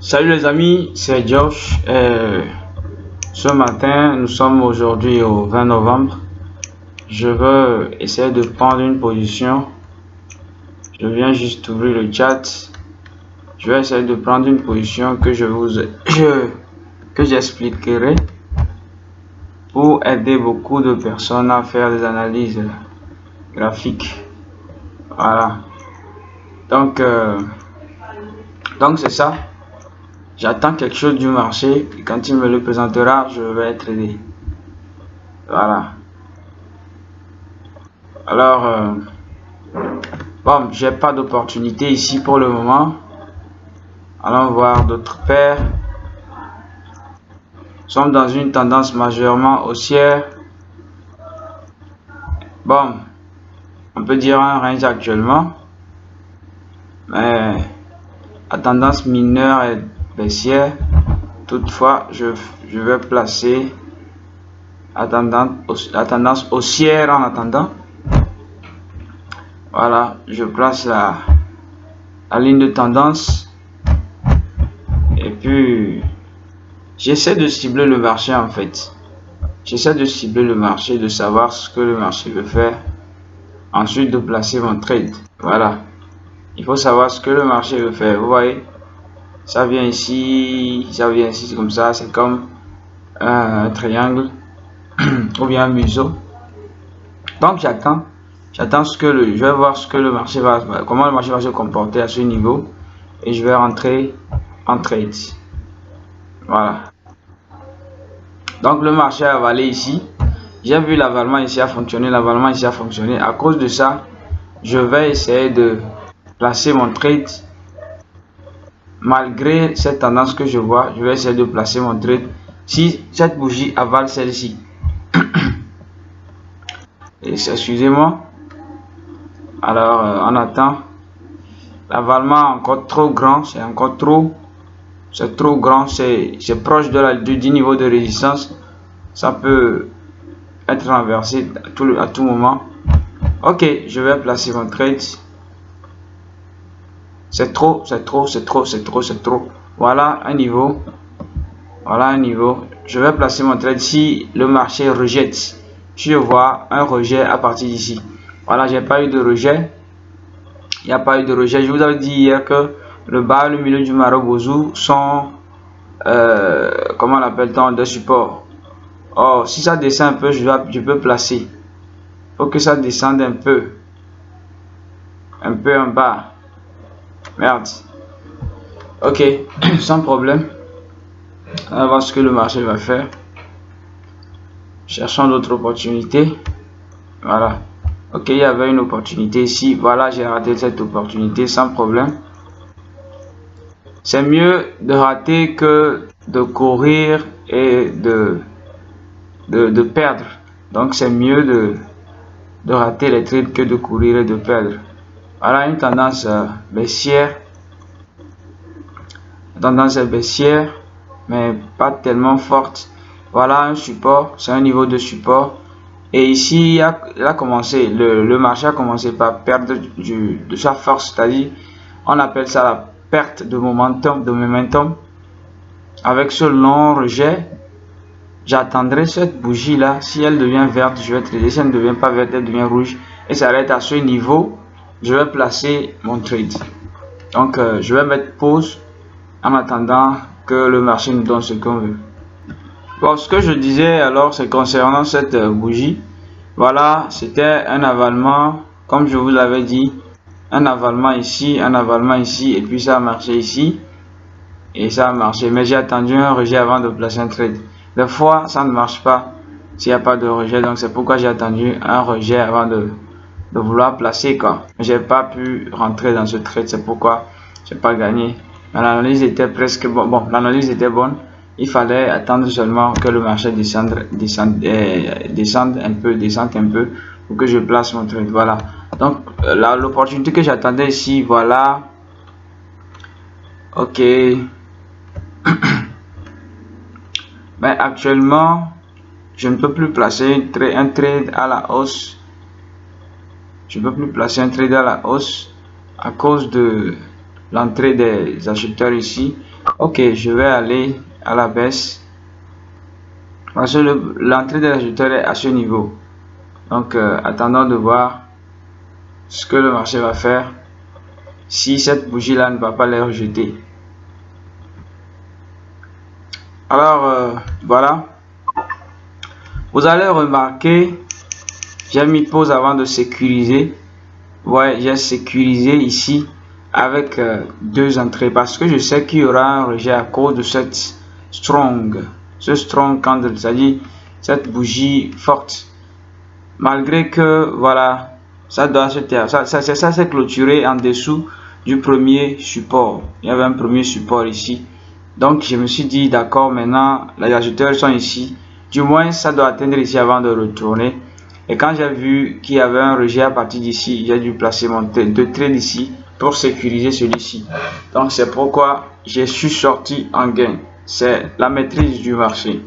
Salut les amis, c'est Josh. Ce matin, nous sommes aujourd'hui au 20 novembre. Je veux essayer de prendre une position. Je viens juste d'ouvrir le chat. Je vais essayer de prendre une position que j'expliquerai pour aider beaucoup de personnes à faire des analyses graphiques. Voilà. Donc c'est ça. J'attends quelque chose du marché et quand il me le présentera, je vais être aidé. Voilà. Alors, bon, j'ai pas d'opportunité ici pour le moment. Allons voir d'autres paires. Nous sommes dans une tendance majeurement haussière. Bon, on peut dire un range actuellement, mais la tendance mineure est baissière. Toutefois, je vais placer la tendance haussière en attendant. Voilà, je place la ligne de tendance et puis j'essaie de cibler le marché en fait. J'essaie de cibler le marché, de savoir ce que le marché veut faire. Ensuite, de placer mon trade. Voilà. Il faut savoir ce que le marché veut faire. Vous voyez, ça vient ici, c'est comme ça. C'est comme un triangle ou bien un museau. Donc, j'attends ce que je vais voir ce que le marché comment le marché va se comporter à ce niveau et je vais rentrer en trade. Voilà. Donc, le marché a avalé ici. J'ai vu l'avalement ici a fonctionné, l'avalement ici a fonctionné. À cause de ça, je vais essayer de placer mon trade. Malgré cette tendance que je vois, je vais essayer de placer mon trade. Si cette bougie avale celle-ci, excusez-moi. Alors, on attend. L'avalement encore trop grand, c'est encore trop. C'est trop grand, c'est proche du niveau de résistance. Ça peut être renversé à tout moment. Ok, je vais placer mon trade. C'est trop. Voilà un niveau. Voilà un niveau. Je vais placer mon trade si le marché rejette. Si je vois un rejet à partir d'ici. Voilà, j'ai pas eu de rejet. Il n'y a pas eu de rejet. Je vous avais dit hier que le bas et le milieu du Marobozu sont, comment l'appelle-t-on, des supports. Or, si ça descend un peu, je peux placer. Il faut que ça descende un peu. Un peu en bas. Merde. Ok, sans problème. On va voir ce que le marché va faire. Cherchons d'autres opportunités. Voilà. Ok, il y avait une opportunité ici. Voilà, j'ai raté cette opportunité sans problème. C'est mieux de rater que de courir et de perdre. Donc, c'est mieux de rater les trades que de courir et de perdre. Voilà une tendance baissière. La tendance est baissière, mais pas tellement forte. Voilà un support, c'est un niveau de support. Et ici, il a commencé, le marché a commencé par perdre de sa force, c'est-à-dire, on appelle ça la perte de momentum. Avec ce long rejet, j'attendrai cette bougie là. Si elle devient verte, je vais trader. Si elle ne devient pas verte, elle devient rouge et ça arrête à ce niveau, je vais placer mon trade. Donc, je vais mettre pause en attendant que le marché nous donne ce qu'on veut. Bon, ce que je disais alors, c'est concernant cette bougie. Voilà, c'était un avalement, comme je vous l'avais dit, un avalement ici, et puis ça a marché ici, et ça a marché. Mais j'ai attendu un rejet avant de placer un trade. Des fois, ça ne marche pas s'il n'y a pas de rejet, donc c'est pourquoi j'ai attendu un rejet avant de vouloir placer, quoi. J'ai pas pu rentrer dans ce trade, c'est pourquoi j'ai pas gagné. Mais l'analyse était presque bonne. Bon, l'analyse était bonne. Il fallait attendre seulement que le marché descende un peu pour que je place mon trade. Voilà. Donc, l'opportunité que j'attendais ici, voilà. Ok. Mais actuellement, je ne peux plus placer un trade à la hausse. Je ne peux plus placer un trade à la hausse à cause de l'entrée des acheteurs ici. Ok, je vais aller à la baisse parce que l'entrée des ajusteurs est à ce niveau. Donc, attendons de voir ce que le marché va faire si cette bougie-là ne va pas les rejeter. Alors, voilà. Vous allez remarquer, j'ai mis pause avant de sécuriser. Ouais, j'ai sécurisé ici avec deux entrées parce que je sais qu'il y aura un rejet à cause de cette strong candle, c'est-à-dire cette bougie forte. Malgré que voilà, ça doit se taire. Ça s'est clôturé en dessous du premier support. Il y avait un premier support ici. Donc je me suis dit d'accord, maintenant les ajouteurs sont ici. Du moins ça doit atteindre ici avant de retourner. Et quand j'ai vu qu'il y avait un rejet à partir d'ici, j'ai dû placer mon deux trades ici pour sécuriser celui-ci. Donc c'est pourquoi je suis sorti en gain. C'est la maîtrise du marché.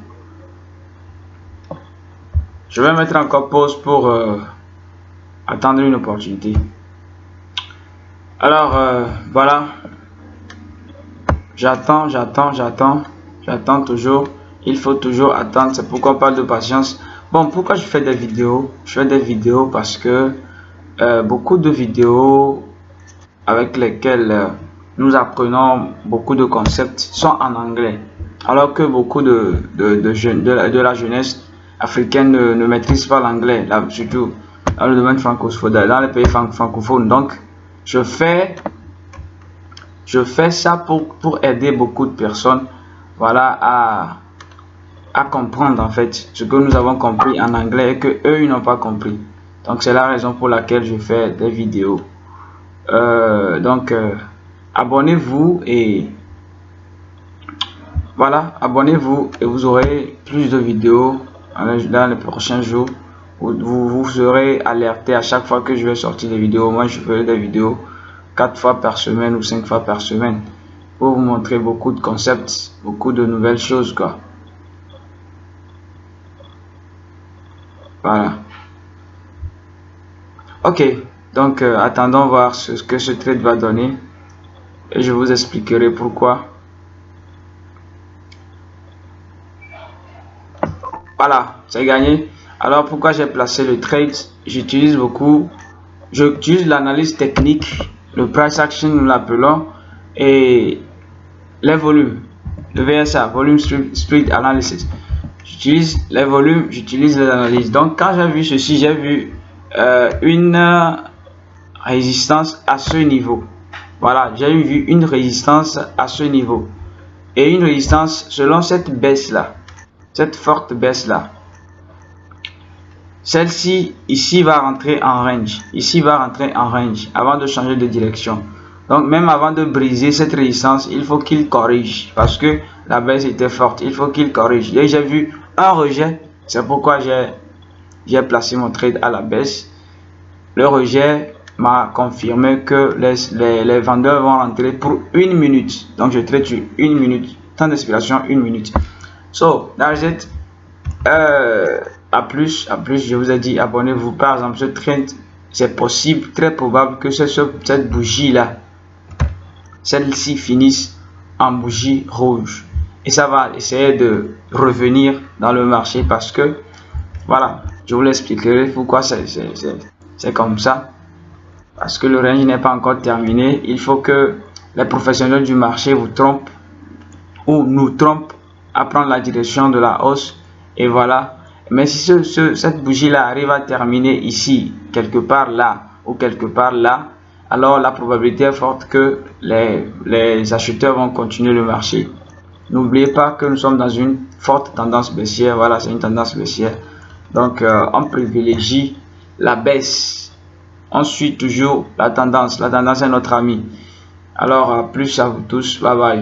Je vais mettre encore pause pour attendre une opportunité. Alors voilà, j'attends toujours. Il faut toujours attendre, c'est pourquoi on parle de patience. Bon, pourquoi je fais des vidéos? Je fais des vidéos parce que beaucoup de vidéos avec lesquelles nous apprenons beaucoup de concepts sont en anglais, alors que beaucoup de la jeunesse africaine ne maîtrise pas l'anglais, surtout dans le domaine francophone, dans les pays francophones. Donc, je fais ça pour aider beaucoup de personnes, voilà, à comprendre en fait ce que nous avons compris en anglais et que eux ils n'ont pas compris. Donc c'est la raison pour laquelle je fais des vidéos. Donc abonnez-vous et voilà, abonnez-vous et vous aurez plus de vidéos dans les prochains jours. Vous serez alerté à chaque fois que je vais sortir des vidéos. Moi je ferai des vidéos 4 fois par semaine ou 5 fois par semaine pour vous montrer beaucoup de concepts, beaucoup de nouvelles choses quoi. Voilà. Ok, donc attendons voir ce que ce trade va donner et je vous expliquerai pourquoi. Voilà, c'est gagné. Alors pourquoi j'ai placé le trade? J'utilise l'analyse technique, le price action nous l'appelons, et les volumes, le VSA, volume split analysis. J'utilise les volumes, j'utilise les analyses. Donc quand j'ai vu ceci, j'ai vu une résistance à ce niveau. Voilà, j'ai vu une résistance à ce niveau et une résistance selon cette baisse là, cette forte baisse là. Celle-ci ici va rentrer en range, ici va rentrer en range avant de changer de direction. Donc même avant de briser cette résistance, il faut qu'il corrige parce que la baisse était forte. Il faut qu'il corrige. Et j'ai vu un rejet, c'est pourquoi j'ai placé mon trade à la baisse. Le rejet m'a confirmé que les vendeurs vont rentrer pour 1 minute. Donc je trade sur 1 minute, temps d'expiration 1 minute. So that's it. À plus, je vous ai dit abonnez-vous. Par exemple, ce trend, c'est possible, très probable que cette bougie là, celle-ci finisse en bougie rouge et ça va essayer de revenir dans le marché parce que voilà, je vous l'expliquerai pourquoi c'est comme ça, parce que le range n'est pas encore terminé. Il faut que les professionnels du marché vous trompent ou nous trompent à prendre la direction de la hausse et voilà. Mais si cette bougie là arrive à terminer ici, quelque part là ou quelque part là, alors la probabilité est forte que les acheteurs vont continuer le marché. N'oubliez pas que nous sommes dans une forte tendance baissière. Voilà, c'est une tendance baissière. Donc on privilégie la baisse. On suit toujours la tendance. La tendance est notre ami. Alors plus à vous tous. Bye bye.